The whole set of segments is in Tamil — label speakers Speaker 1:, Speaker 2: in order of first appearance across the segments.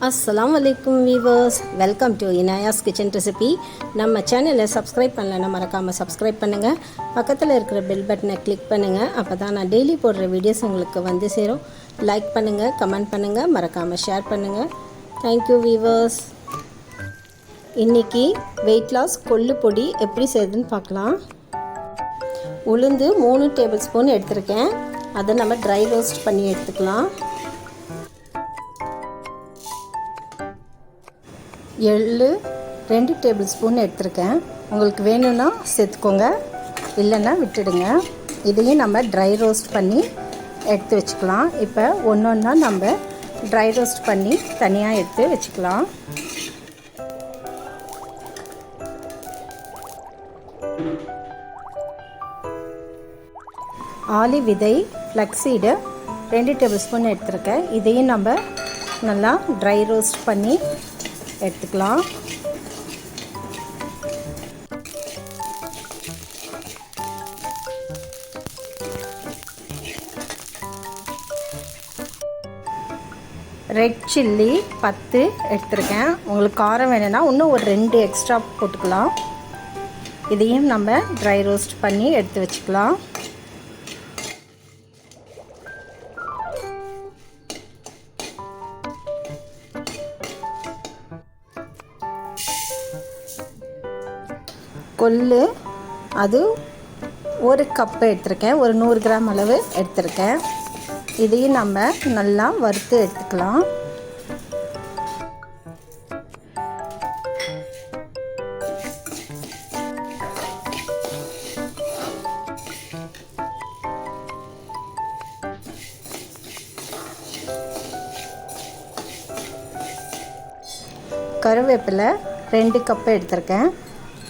Speaker 1: Assalamualaikum viewers, welcome to Inaaya's kitchen recipe. நம்ம சேனலை சப்ஸ்கிரைப் பண்ணலன்னா மறக்காம சப்ஸ்கிரைப் பண்ணுங்க. பக்கத்துல இருக்கிற பெல் பட்டனை கிளிக் பண்ணுங்க. அப்பதான் நான் டெய்லி போடுற வீடியோஸ் உங்களுக்கு வந்து சேரும். லைக் பண்ணுங்க, கமெண்ட் பண்ணுங்க, மறக்காம ஷேர் பண்ணுங்க. Thank you viewers. இன்னைக்கு weight loss கொள்ளு பொடி எப்படி செய்யறதுன்னு பார்க்கலாம். உளுந்து 3 டேபிள்ஸ்பூன் எடுத்துர்க்கேன். அதை நம்ம dry roast பண்ணி எடுத்துக்கலாம். எள்ளு 2 டேபிள்ஸ்பூன் எடுத்துருக்கேன். உங்களுக்கு வேணும்னா சேர்த்துக்கோங்க, இல்லைன்னா விட்டுடுங்க. இதையும் நம்ம ட்ரை ரோஸ்ட் பண்ணி எடுத்து வச்சுக்கலாம். இப்போ ஒன்று ஒன்றா நம்ம ட்ரை ரோஸ்ட் பண்ணி தனியாக எடுத்து வச்சுக்கலாம். ஆலிவ் விதை ஃப்ளக்ஸ் சீடு 2 டேபிள்ஸ்பூன் எடுத்துருக்கேன். இதையும் நம்ம நல்லா ட்ரை ரோஸ்ட் பண்ணி எடுத்துக்கலாம். ரெட் சில்லி 10 எடுத்துருக்கேன். உங்களுக்கு காரம் வேணும்னா இன்னும் ஒரு 2 எக்ஸ்ட்ரா போட்டுக்கலாம். இதையும் நம்ம ட்ரை ரோஸ்ட் பண்ணி எடுத்து வச்சுக்கலாம். கொள்ளு அது 1 கப்பு எடுத்துருக்கேன். ஒரு 100 கிராம் அளவு எடுத்துருக்கேன். இதையும் நம்ம நல்லா வறுத்து எடுத்துக்கலாம். கருவேப்பிலை 2 கப்பு எடுத்துருக்கேன்.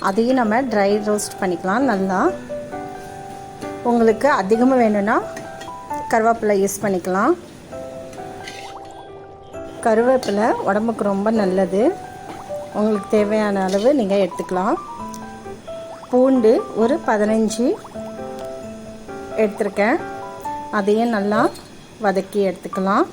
Speaker 1: அதையும் நம்ம ட்ரை ரோஸ்ட் பண்ணிக்கலாம். நல்லா உங்களுக்கு அதிகமாக வேணும்னா கருவேப்பிலை யூஸ் பண்ணிக்கலாம். கருவேப்பிலை உடம்புக்கு ரொம்ப நல்லது. உங்களுக்கு தேவையான அளவு நீங்கள் எடுத்துக்கலாம். பூண்டு ஒரு 15 எடுத்துருக்கேன். அதையும் நல்லா வதக்கி எடுத்துக்கலாம்.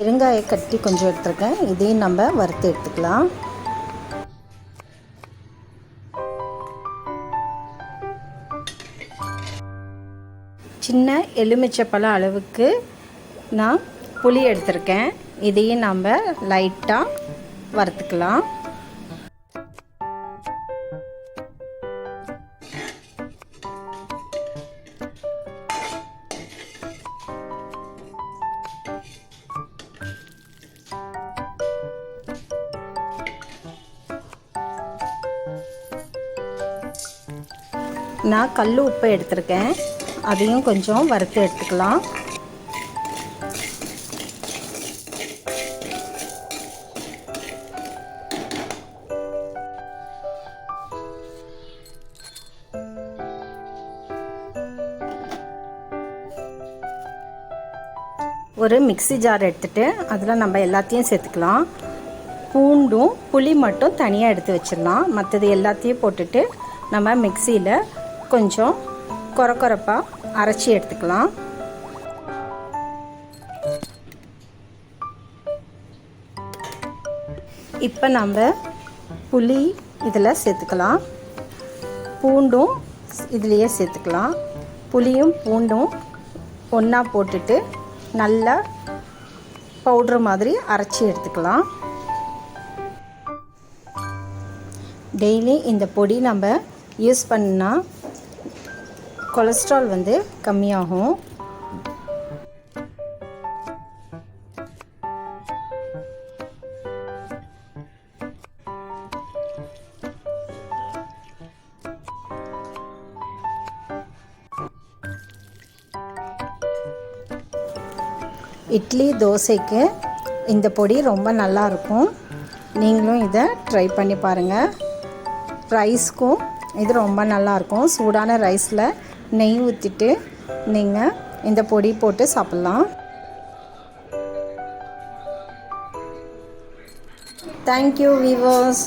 Speaker 1: பெருங்காய கட்டி கொஞ்சம் எடுத்துருக்கேன். இதையும் நம்ம வறுத்து எடுத்துக்கலாம். சின்ன எலுமிச்சைப்பழம் அளவுக்கு நான் புளி எடுத்துருக்கேன். இதையும் நம்ம லைட்டாக வறுத்துக்கலாம். நான் கல் உப்பு எடுத்துருக்கேன். அதையும் கொஞ்சம் வறுத்து எடுத்துக்கலாம். ஒரு மிக்ஸி ஜார் எடுத்துட்டு அதில் நம்ம எல்லாத்தையும் சேர்த்துக்கலாம். பூண்டும் புளி மட்டும் தனியாக எடுத்து வச்சிடலாம். மற்றது எல்லாத்தையும் போட்டுட்டு நம்ம மிக்ஸியில் கொஞ்சம் கொரப்பாக அரைச்சி எடுத்துக்கலாம். இப்போ நம்ம புளி இதில் சேர்த்துக்கலாம். பூண்டும் இதுலேயே சேர்த்துக்கலாம். புளியும் பூண்டும் ஒன்றா போட்டுட்டு நல்லா பவுட்ரு மாதிரி அரைச்சி எடுத்துக்கலாம். டெய்லி இந்த பொடி நம்ம யூஸ் பண்ணால் கொலஸ்ட்ரால் வந்து கம்மியாகும். இட்லி தோசைக்கு இந்த பொடி ரொம்ப நல்லா இருக்கும். நீங்களும் இதை ட்ரை பண்ணி பாருங்கள். ரைஸ்க்கும் இது ரொம்ப நல்லாயிருக்கும். சூடான ரைஸில் நெய் ஊற்றிட்டு நீங்கள் இந்த பொடி போட்டு சாப்பிட்லாம். Thank you viewers.